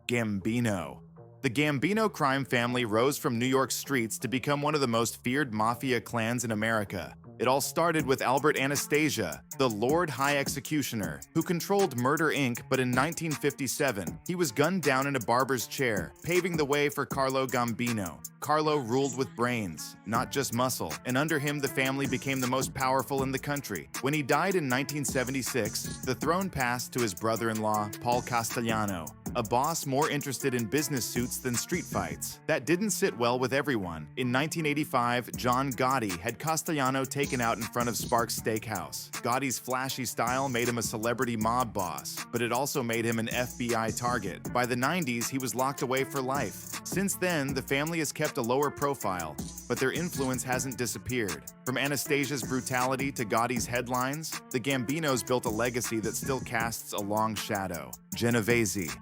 Gambino. The Gambino crime family rose from New York streets to become one of the most feared mafia clans in America. It all started with Albert Anastasia, the Lord High Executioner, who controlled Murder Inc. But in 1957, he was gunned down in a barber's chair, paving the way for Carlo Gambino. Carlo ruled with brains, not just muscle, and under him the family became the most powerful in the country. When he died in 1976, the throne passed to his brother-in-law, Paul Castellano, a boss more interested in business suits than street fights. That didn't sit well with everyone. In 1985, John Gotti had Castellano taken out in front of Sparks Steakhouse. Gotti's flashy style made him a celebrity mob boss, but it also made him an FBI target. By the 90s, he was locked away for life. Since then, the family has kept a lower profile, but their influence hasn't disappeared. From Anastasia's brutality to Gotti's headlines, the Gambinos built a legacy that still casts a long shadow. Genovese.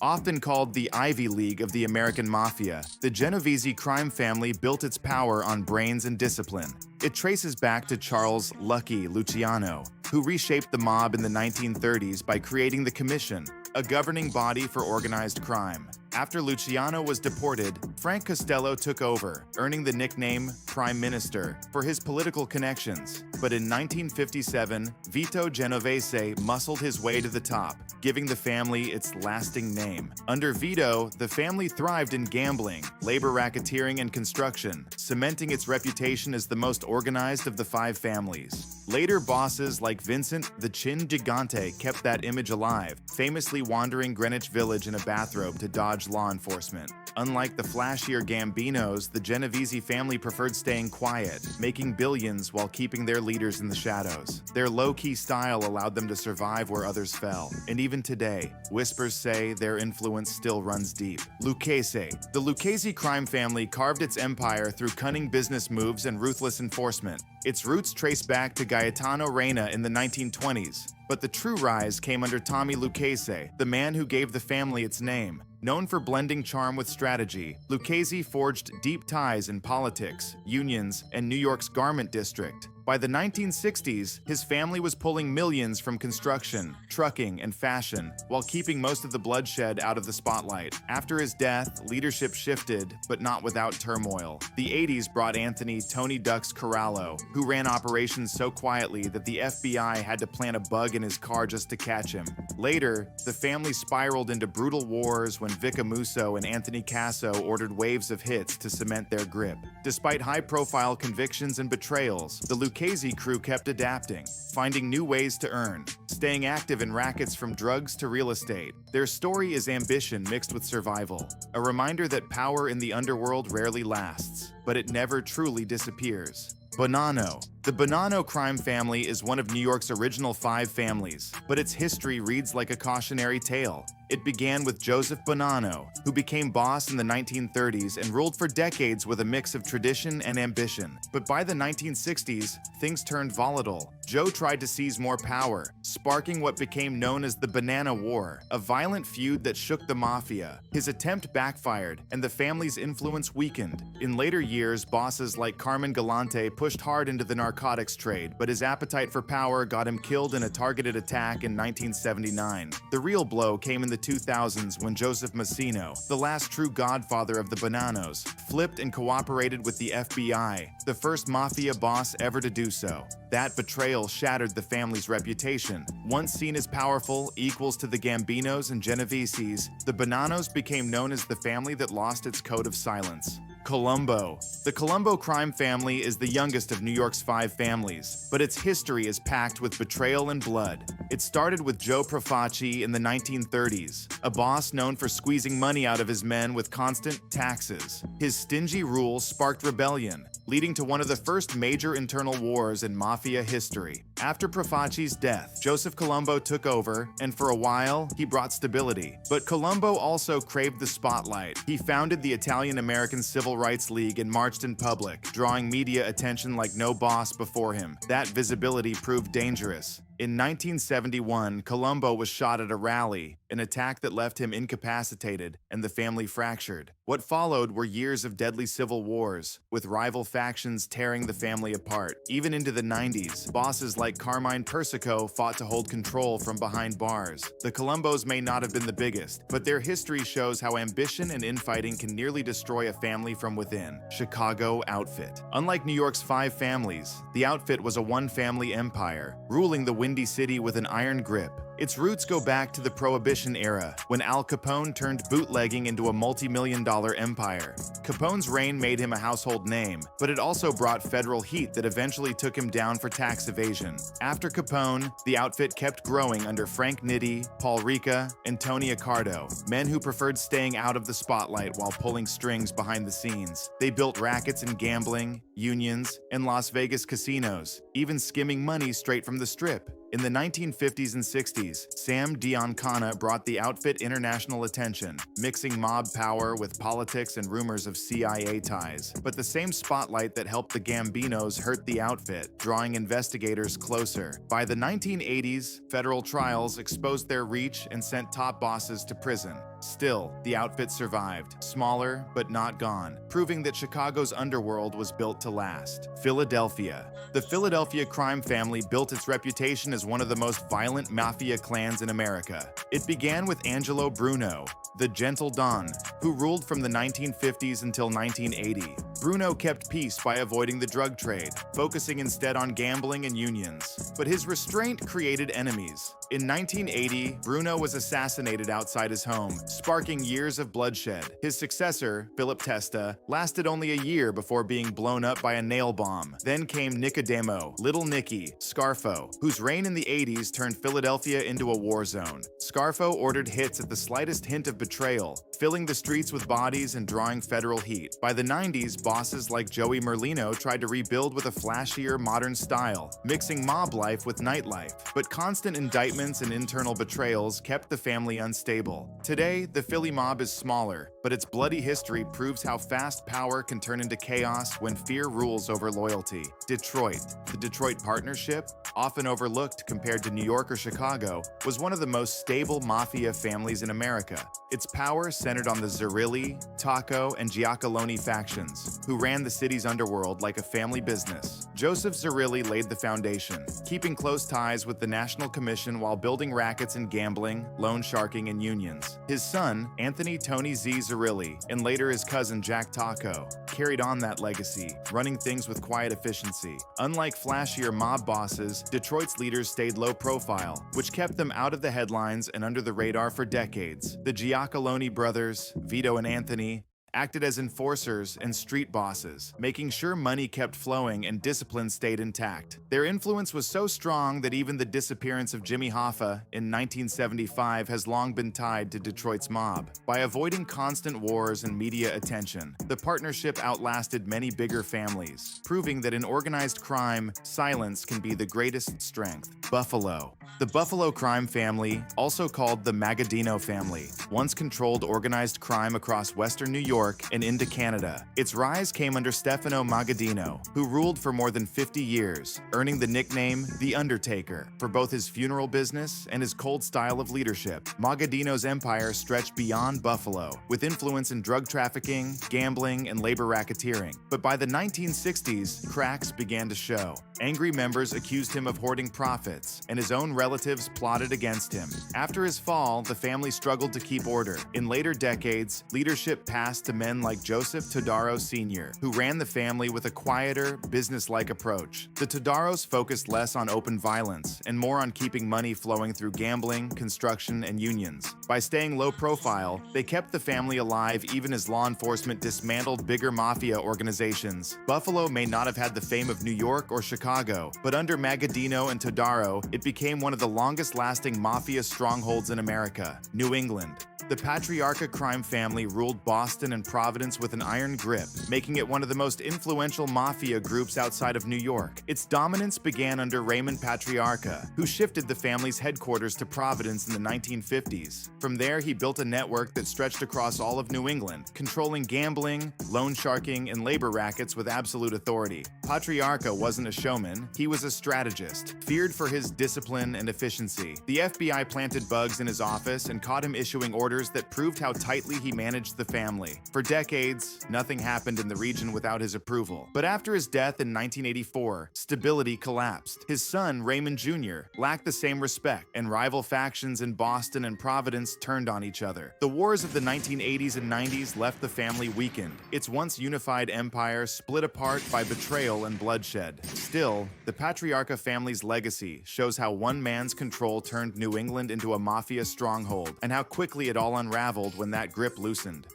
Often called the Ivy League of the American Mafia, the Genovese crime family built its power on brains and discipline. It traces back to Charles "Lucky" Luciano, who reshaped the mob in the 1930s by creating the Commission, a governing body for organized crime. After Luciano was deported, Frank Costello took over, earning the nickname Prime Minister for his political connections. But in 1957, Vito Genovese muscled his way to the top, giving the family its lasting name. Under Vito, the family thrived in gambling, labor racketeering, and construction, cementing its reputation as the most organized of the five families. Later bosses like Vincent the Chin Gigante kept that image alive, famously wandering Greenwich Village in a bathrobe to dodge law enforcement. Unlike the flashier Gambinos, the Genovese family preferred staying quiet, making billions while keeping their leaders in the shadows. Their low-key style allowed them to survive where others fell. And even today, whispers say their influence still runs deep. Lucchese. The Lucchese crime family carved its empire through cunning business moves and ruthless enforcement. Its roots trace back to Gaetano Reina in the 1920s. But the true rise came under Tommy Lucchese, the man who gave the family its name. Known for blending charm with strategy, Lucchese forged deep ties in politics, unions, and New York's garment district. By the 1960s, his family was pulling millions from construction, trucking, and fashion, while keeping most of the bloodshed out of the spotlight. After his death, leadership shifted, but not without turmoil. The 80s brought Anthony "Tony Ducks" Corallo, who ran operations so quietly that the FBI had to plant a bug in his car just to catch him. Later, the family spiraled into brutal wars when Vic Amuso and Anthony Casso ordered waves of hits to cement their grip. Despite high-profile convictions and betrayals, the Lucchese crew kept adapting, finding new ways to earn, staying active in rackets from drugs to real estate. Their story is ambition mixed with survival, a reminder that power in the underworld rarely lasts, but it never truly disappears. Bonanno. The Bonanno crime family is one of New York's original five families, but its history reads like a cautionary tale. It began with Joseph Bonanno, who became boss in the 1930s and ruled for decades with a mix of tradition and ambition. But by the 1960s, things turned volatile. Joe tried to seize more power, sparking what became known as the Banana War, a violent feud that shook the Mafia. His attempt backfired, and the family's influence weakened. In later years, bosses like Carmen Galante pushed hard into the narcotics trade, but his appetite for power got him killed in a targeted attack in 1979. The real blow came in the 2000s when Joseph Massino, the last true godfather of the Bonannos, flipped and cooperated with the FBI, the first mafia boss ever to do so. That betrayal shattered the family's reputation. Once seen as powerful equals to the Gambinos and Genoveses, the Bonannos became known as the family that lost its code of silence. Colombo. The Colombo crime family is the youngest of New York's five families, but its history is packed with betrayal and blood. It started with Joe Profaci in the 1930s, a boss known for squeezing money out of his men with constant taxes. His stingy rule sparked rebellion, leading to one of the first major internal wars in mafia history. After Profaci's death, Joseph Colombo took over, and for a while, he brought stability. But Colombo also craved the spotlight. He founded the Italian-American Civil Rights League and marched in public, drawing media attention like no boss before him. That visibility proved dangerous. In 1971, Colombo was shot at a rally, an attack that left him incapacitated and the family fractured. What followed were years of deadly civil wars, with rival factions tearing the family apart. Even into the 90s, bosses like Carmine Persico fought to hold control from behind bars. The Colombos may not have been the biggest, but their history shows how ambition and infighting can nearly destroy a family from within. Chicago Outfit. Unlike New York's 5 families, the Outfit was a one-family empire, ruling the Windy City with an iron grip. Its roots go back to the Prohibition era, when Al Capone turned bootlegging into a multi-million-dollar empire. Capone's reign made him a household name, but it also brought federal heat that eventually took him down for tax evasion. After Capone, the Outfit kept growing under Frank Nitti, Paul Ricca, and Tony Accardo, men who preferred staying out of the spotlight while pulling strings behind the scenes. They built rackets in gambling, unions, and Las Vegas casinos, even skimming money straight from the Strip. In the 1950s and 60s, Sam Giancana brought the Outfit international attention, mixing mob power with politics and rumors of CIA ties. But the same spotlight that helped the Gambinos hurt the Outfit, drawing investigators closer. By the 1980s, federal trials exposed their reach and sent top bosses to prison. Still, the Outfit survived, smaller but not gone, proving that Chicago's underworld was built to last. Philadelphia. The Philadelphia crime family built its reputation as one of the most violent mafia clans in America. It began with Angelo Bruno, the Gentle Don, who ruled from the 1950s until 1980. Bruno kept peace by avoiding the drug trade, focusing instead on gambling and unions. But his restraint created enemies. In 1980, Bruno was assassinated outside his home, sparking years of bloodshed. His successor, Philip Testa, lasted only a year before being blown up by a nail bomb. Then came Nicodemo, Little Nicky, Scarfo, whose reign in the 80s turned Philadelphia into a war zone. Scarfo ordered hits at the slightest hint of betrayal, filling the streets with bodies and drawing federal heat. By the 90s, bosses like Joey Merlino tried to rebuild with a flashier, modern style, mixing mob life with nightlife. But constant indictments and internal betrayals kept the family unstable. Today, the Philly mob is smaller, but its bloody history proves how fast power can turn into chaos when fear rules over loyalty. Detroit. The Detroit Partnership, often overlooked compared to New York or Chicago, was one of the most stable mafia families in America. Its power centered on the Zerilli, Taco, and Giacalone factions, who ran the city's underworld like a family business. Joseph Zerilli laid the foundation, keeping close ties with the National Commission while building rackets in gambling, loan sharking, and unions. His son, Anthony Tony Z. Zerilli, and later his cousin Jack Taco, carried on that legacy, running things with quiet efficiency. Unlike flashier mob bosses, Detroit's leaders stayed low profile, which kept them out of the headlines and under the radar for decades. The Giacalone brothers, Vito and Anthony, acted as enforcers and street bosses, making sure money kept flowing and discipline stayed intact. Their influence was so strong that even the disappearance of Jimmy Hoffa in 1975 has long been tied to Detroit's mob. By avoiding constant wars and media attention, the partnership outlasted many bigger families, proving that in organized crime, silence can be the greatest strength. Buffalo. The Buffalo crime family, also called the Magadino family, once controlled organized crime across western New York and into Canada. Its rise came under Stefano Magadino, who ruled for more than 50 years, earning the nickname The Undertaker for both his funeral business and his cold style of leadership. Magadino's empire stretched beyond Buffalo, with influence in drug trafficking, gambling, and labor racketeering. But by the 1960s, cracks began to show. Angry members accused him of hoarding profits, and his own relatives plotted against him. After his fall, the family struggled to keep order. In later decades, leadership passed to men like Joseph Todaro Sr., who ran the family with a quieter, business-like approach. The Todaros focused less on open violence and more on keeping money flowing through gambling, construction, and unions. By staying low profile, they kept the family alive even as law enforcement dismantled bigger mafia organizations. Buffalo may not have had the fame of New York or Chicago, but under Magadino and Todaro, it became one of the longest-lasting mafia strongholds in America, New England. The Patriarca crime family ruled Boston and Providence with an iron grip, making it one of the most influential mafia groups outside of New York. Its dominance began under Raymond Patriarca, who shifted the family's headquarters to Providence in the 1950s. From there, he built a network that stretched across all of New England, controlling gambling, loan sharking, and labor rackets with absolute authority. Patriarca wasn't a showman, he was a strategist, feared for his his discipline and efficiency. The FBI planted bugs in his office and caught him issuing orders that proved how tightly he managed the family. For decades, nothing happened in the region without his approval. But after his death in 1984, stability collapsed. His son, Raymond Jr., lacked the same respect, and rival factions in Boston and Providence turned on each other. The wars of the 1980s and 90s left the family weakened. Its once unified empire split apart by betrayal and bloodshed. Still, the Patriarca family's legacy shows how one man's control turned New England into a mafia stronghold, and how quickly it all unraveled when that grip loosened.